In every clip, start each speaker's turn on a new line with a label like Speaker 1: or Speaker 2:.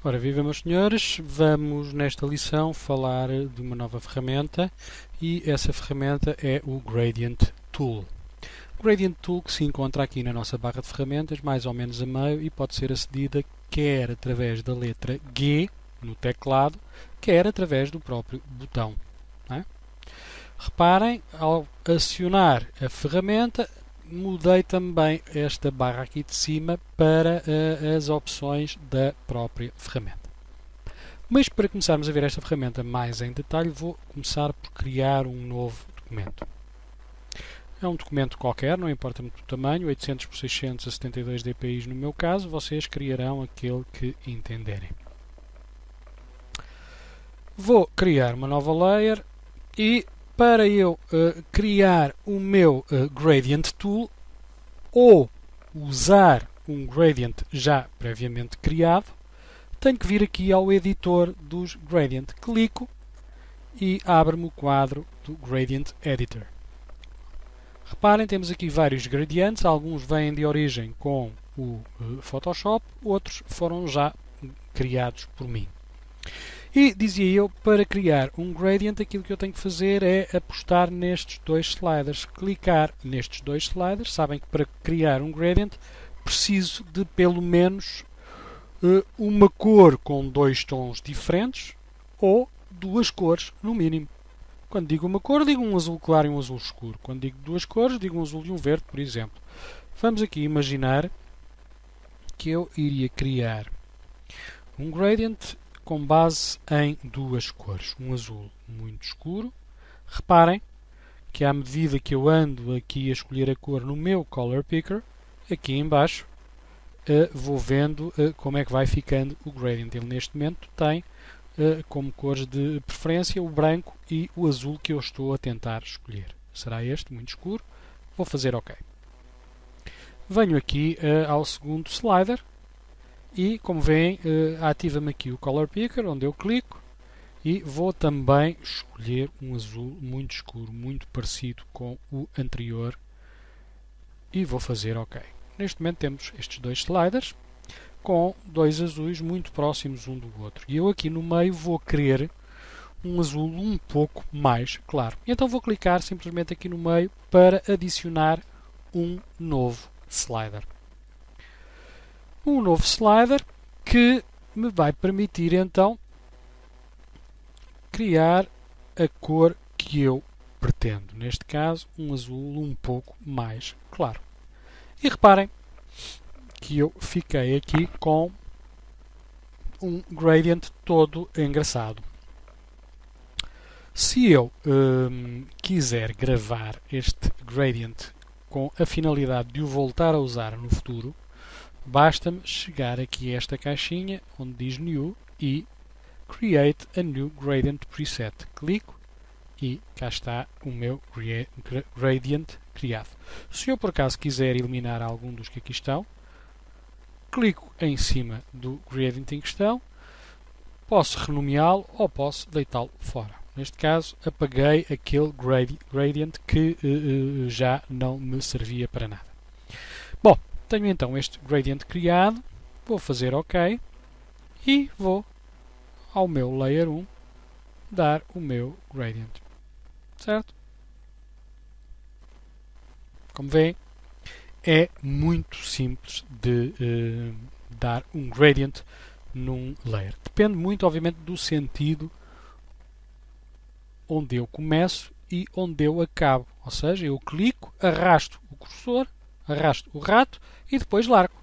Speaker 1: Ora, viva meus senhores, vamos nesta lição falar de uma nova ferramenta e essa ferramenta é o Gradient Tool. O Gradient Tool que se encontra aqui na nossa barra de ferramentas, mais ou menos a meio, e pode ser acedida quer através da letra G no teclado, quer através do próprio botão. Não é? Reparem, ao acionar a ferramenta, mudei também esta barra aqui de cima para as opções da própria ferramenta. Mas para começarmos a ver esta ferramenta mais em detalhe, vou começar por criar um novo documento. É um documento qualquer, não importa muito o tamanho, 800 por 600 a 72 dpi no meu caso, vocês criarão aquele que entenderem. Vou criar uma nova layer e para eu criar o meu Gradient Tool ou usar um Gradient já previamente criado, tenho que vir aqui ao editor dos Gradient. Clico e abre-me o quadro do Gradient Editor. Reparem, temos aqui vários gradientes, alguns vêm de origem com o Photoshop, outros foram já criados por mim. E dizia eu, para criar um gradient, aquilo que eu tenho que fazer é apostar nestes dois sliders. Clicar nestes dois sliders. Sabem que para criar um gradient preciso de pelo menos uma cor com dois tons diferentes ou duas cores no mínimo. Quando digo uma cor, digo um azul claro e um azul escuro. Quando digo duas cores, digo um azul e um verde, por exemplo. Vamos aqui imaginar que eu iria criar um gradient com base em duas cores, um azul muito escuro. Reparem que à medida que eu ando aqui a escolher a cor no meu Color Picker, aqui em baixo, vou vendo como é que vai ficando o gradient. Ele neste momento tem como cores de preferência o branco e o azul que eu estou a tentar escolher. Será este, muito escuro. Vou fazer OK. Venho aqui ao segundo slider. E, como veem, ativa-me aqui o Color Picker, onde eu clico, e vou também escolher um azul muito escuro, muito parecido com o anterior, e vou fazer OK. Neste momento temos estes dois sliders, com dois azuis muito próximos um do outro. E eu aqui no meio vou querer um azul um pouco mais claro. Então vou clicar simplesmente aqui no meio para adicionar um novo slider. Um novo slider que me vai permitir então criar a cor que eu pretendo. Neste caso, um azul um pouco mais claro. E reparem que eu fiquei aqui com um gradient todo engraçado. Se eu quiser gravar este gradient com a finalidade de o voltar a usar no futuro, basta-me chegar aqui a esta caixinha onde diz New e Create a New Gradient Preset. Clico e cá está o meu gradient criado. Se eu por acaso quiser eliminar algum dos que aqui estão, clico em cima do gradient em questão, posso renomeá-lo ou posso deitá-lo fora. Neste caso, apaguei aquele gradient que já não me servia para nada. Bom, tenho então este gradient criado, vou fazer OK e vou ao meu Layer 1 dar o meu gradient. Certo? Como veem, é muito simples de dar um gradient num layer. Depende muito, obviamente, do sentido onde eu começo e onde eu acabo. Ou seja, eu clico, arrasto o cursor, arrasto o rato e depois largo.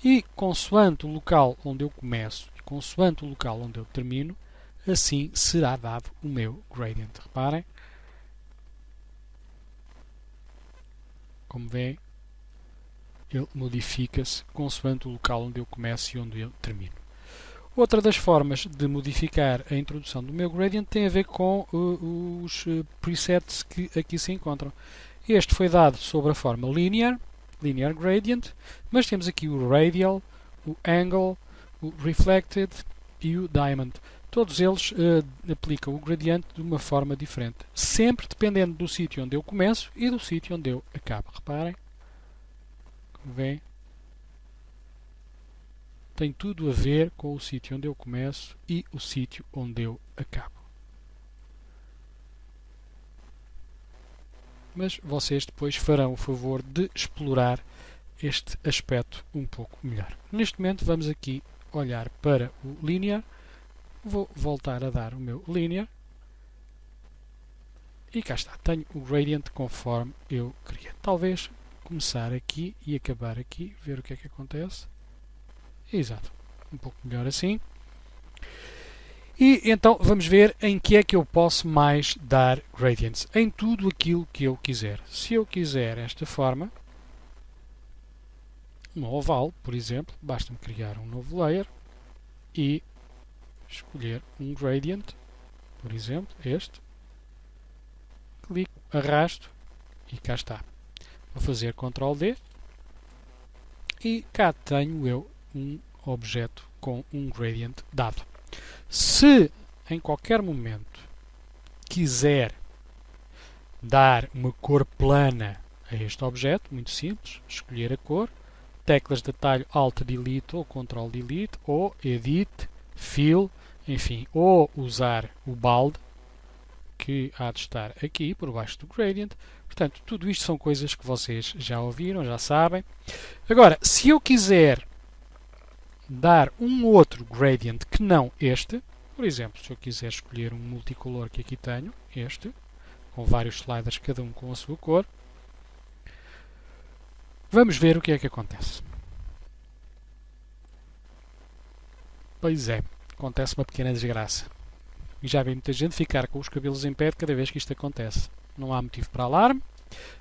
Speaker 1: E consoante o local onde eu começo e consoante o local onde eu termino, assim será dado o meu gradient. Reparem. Como veem, ele modifica-se consoante o local onde eu começo e onde eu termino. Outra das formas de modificar a introdução do meu gradient tem a ver com os presets que aqui se encontram. Este foi dado sob a forma linear gradient, mas temos aqui o radial, o angle, o reflected e o diamond. Todos eles aplicam o gradiente de uma forma diferente, sempre dependendo do sítio onde eu começo e do sítio onde eu acabo. Reparem, como veem, tem tudo a ver com o sítio onde eu começo e o sítio onde eu acabo. Mas vocês depois farão o favor de explorar este aspecto um pouco melhor. Neste momento vamos aqui olhar para o linear. Vou voltar a dar o meu linear. E cá está. Tenho o gradient conforme eu queria. Talvez começar aqui e acabar aqui. Ver o que é que acontece. Exato. Um pouco melhor assim. E então vamos ver em que é que eu posso mais dar gradients. Em tudo aquilo que eu quiser. Se eu quiser esta forma, um oval, por exemplo, basta-me criar um novo layer e escolher um gradient, por exemplo, este. Clico, arrasto e cá está. Vou fazer Ctrl D e cá tenho eu um objeto com um gradient dado. Se em qualquer momento quiser dar uma cor plana a este objeto, muito simples, escolher a cor, teclas de atalho Alt Delete ou Ctrl Delete, ou Edit, Fill, enfim, ou usar o balde que há de estar aqui por baixo do gradient. Portanto, tudo isto são coisas que vocês já ouviram, já sabem. Agora, se eu quiser dar um outro gradient que não este, por exemplo, se eu quiser escolher um multicolor que aqui tenho, este, com vários sliders, cada um com a sua cor, vamos ver o que é que acontece. Pois é, acontece uma pequena desgraça. E já vi muita gente ficar com os cabelos em pé cada vez que isto acontece. Não há motivo para alarme.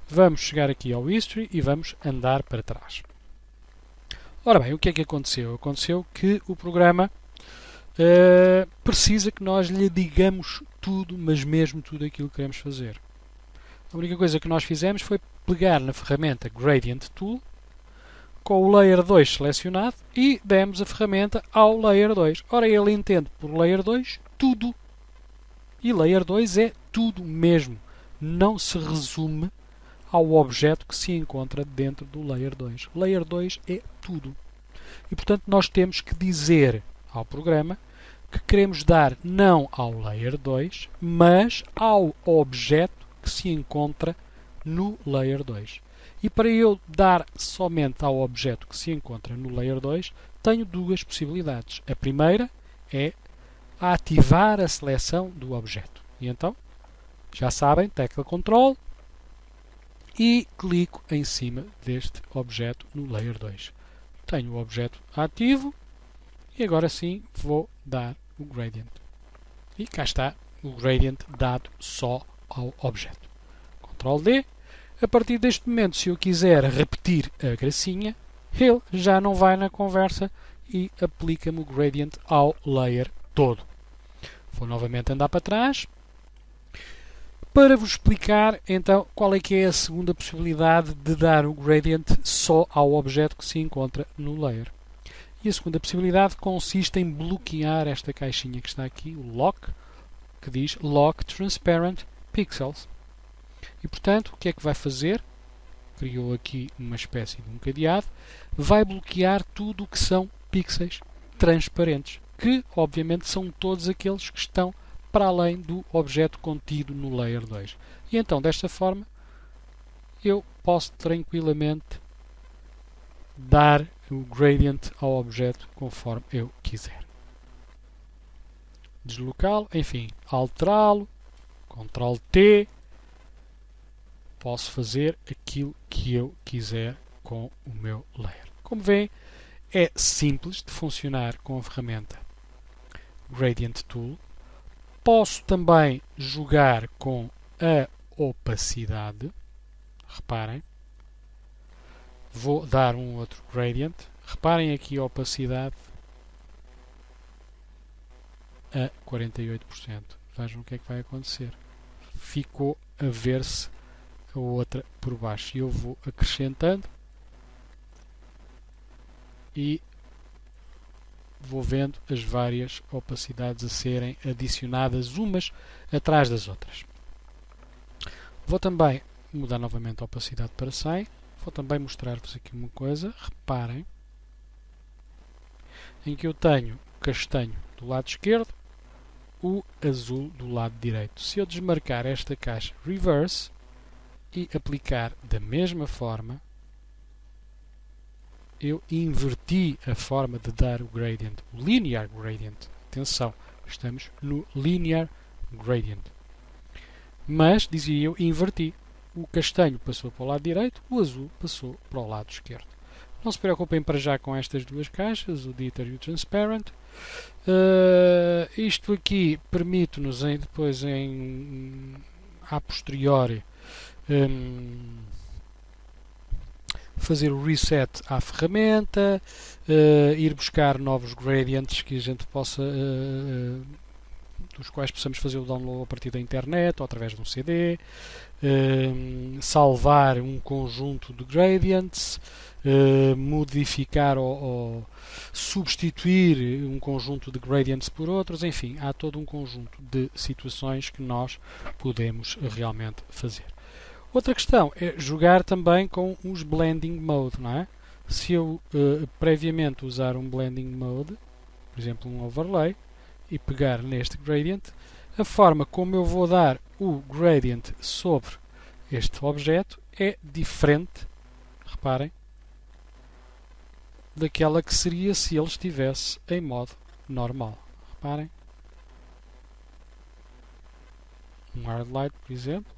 Speaker 1: Vamos chegar aqui ao History e vamos andar para trás. Ora bem, o que é que aconteceu? Aconteceu que o programa precisa que nós lhe digamos tudo, mas mesmo tudo aquilo que queremos fazer. A única coisa que nós fizemos foi pegar na ferramenta Gradient Tool, com o Layer 2 selecionado, e demos a ferramenta ao Layer 2. Ora, ele entende por Layer 2 tudo. E Layer 2 é tudo mesmo. Não se resume ao objeto que se encontra dentro do Layer 2. Layer 2 é tudo. E, portanto, nós temos que dizer ao programa que queremos dar não ao Layer 2, mas ao objeto que se encontra no Layer 2. E para eu dar somente ao objeto que se encontra no Layer 2, tenho duas possibilidades. A primeira é ativar a seleção do objeto. E então, já sabem, tecla Ctrl e clico em cima deste objeto no Layer 2. Tenho o objeto ativo e agora sim vou dar o gradient. E cá está o gradient dado só ao objeto. Ctrl D. A partir deste momento, se eu quiser repetir a gracinha, ele já não vai na conversa e aplica-me o gradient ao layer todo. Vou novamente andar para trás para vos explicar então qual é que é a segunda possibilidade de dar o gradient só ao objeto que se encontra no layer. E a segunda possibilidade consiste em bloquear esta caixinha que está aqui, o lock, que diz Lock Transparent Pixels. E portanto, o que é que vai fazer? Criou aqui uma espécie de um cadeado, vai bloquear tudo o que são pixels transparentes, que obviamente são todos aqueles que estão para além do objeto contido no Layer 2. E então, desta forma, eu posso tranquilamente dar o gradient ao objeto conforme eu quiser. Deslocá-lo, enfim, alterá-lo, Ctrl T, posso fazer aquilo que eu quiser com o meu layer. Como veem, é simples de funcionar com a ferramenta Gradient Tool. Posso também jogar com a opacidade. Reparem. Vou dar um outro gradient. Reparem aqui a opacidade a 48%. Vejam o que é que vai acontecer. Ficou a ver-se a outra por baixo. E eu vou acrescentando e vou vendo as várias opacidades a serem adicionadas umas atrás das outras. Vou também mudar novamente a opacidade para 100. Vou também mostrar-vos aqui uma coisa. Reparem. em que eu tenho o castanho do lado esquerdo, o azul do lado direito. Se eu desmarcar esta caixa reverse e aplicar da mesma forma, eu inverti a forma de dar o gradient, o linear gradient. Atenção, estamos no linear gradient. Mas, dizia eu, inverti. O castanho passou para o lado direito, o azul passou para o lado esquerdo. Não se preocupem para já com estas duas caixas, o Dither e o Transparent. Isto aqui permite-nos depois, a posteriori, fazer o reset à ferramenta, ir buscar novos gradients que a gente possa, dos quais possamos fazer o download a partir da internet ou através de um CD, salvar um conjunto de gradients, modificar ou substituir um conjunto de gradients por outros, enfim, há todo um conjunto de situações que nós podemos realmente fazer. Outra questão é jogar também com os blending mode, não é? Se eu previamente usar um blending mode, por exemplo um overlay, e pegar neste gradient, a forma como eu vou dar o gradient sobre este objeto é diferente, reparem, daquela que seria se ele estivesse em modo normal. Reparem. Um hard light, por exemplo.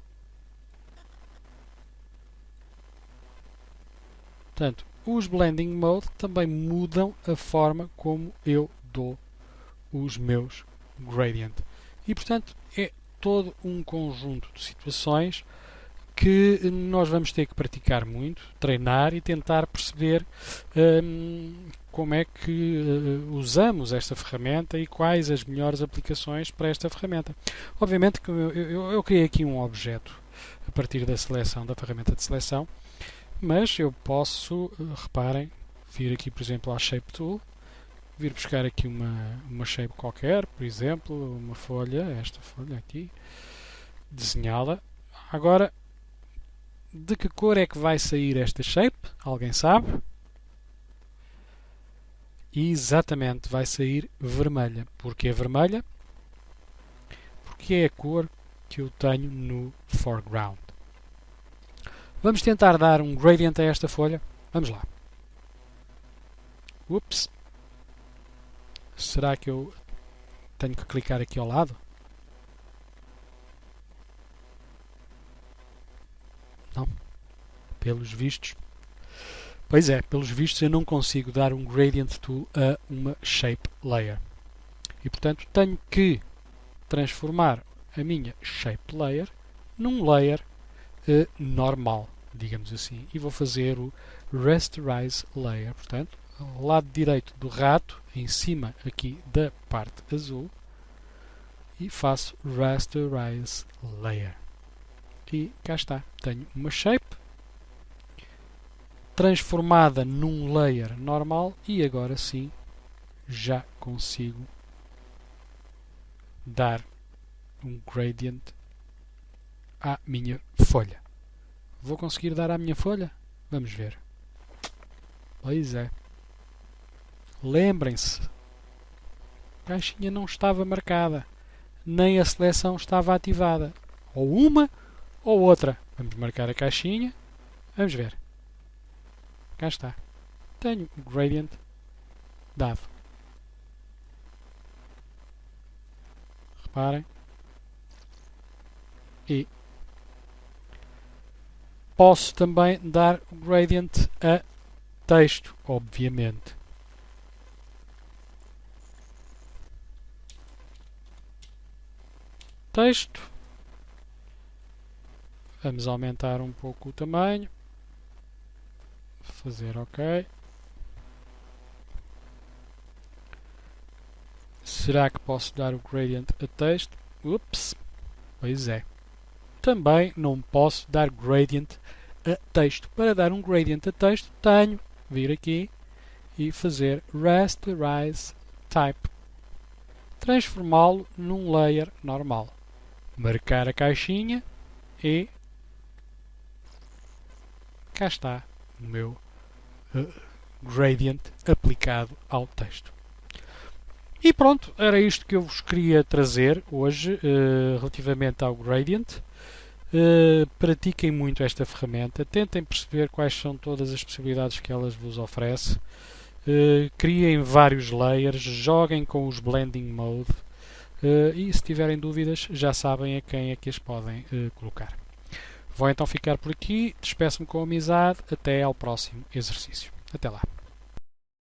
Speaker 1: Portanto, os blending mode também mudam a forma como eu dou os meus gradient. E, portanto, é todo um conjunto de situações que nós vamos ter que praticar muito, treinar e tentar perceber como é que usamos esta ferramenta e quais as melhores aplicações para esta ferramenta. Obviamente que eu criei aqui um objeto a partir da seleção, da ferramenta de seleção, mas eu posso, reparem, vir aqui, por exemplo, à Shape Tool, vir buscar aqui uma shape qualquer, por exemplo, uma folha, esta folha aqui, desenhá-la. Agora, de que cor é que vai sair esta shape? Alguém sabe? Exatamente, vai sair vermelha. Porquê vermelha? Porque é a cor que eu tenho no foreground. Vamos tentar dar um gradient a esta folha. Vamos lá. Ups. Será que eu tenho que clicar aqui ao lado? Não. Pelos vistos. Pois é, pelos vistos eu não consigo dar um gradient tool a uma shape layer. E portanto tenho que transformar a minha shape layer num layer normal, digamos assim. E vou fazer o rasterize layer. Portanto, ao lado direito do rato, em cima aqui da parte azul, e faço rasterize layer. E cá está, tenho uma shape transformada num layer normal e agora sim já consigo dar um gradient à minha folha. Vou conseguir dar à minha folha? Vamos ver. Pois é. Lembrem-se, a caixinha não estava marcada, nem a seleção estava ativada. Ou uma ou outra. Vamos marcar a caixinha. Vamos ver. Cá está. Tenho o gradient dado. Reparem. E posso também dar o gradient a texto, obviamente. Texto. Vamos aumentar um pouco o tamanho. Fazer OK. Será que posso dar o gradient a texto? Ups. Pois é. Também não posso dar gradient a texto. Para dar um gradient a texto, tenho que vir aqui e fazer rasterize type. Transformá-lo num layer normal. Marcar a caixinha e cá está o meu gradient aplicado ao texto. E pronto, era isto que eu vos queria trazer hoje relativamente ao Gradient. Pratiquem muito esta ferramenta, tentem perceber quais são todas as possibilidades que elas vos oferece, criem vários layers, joguem com os blending mode e se tiverem dúvidas já sabem a quem é que as podem colocar. Vou então ficar por aqui, despeço-me com amizade, até ao próximo exercício. Até lá.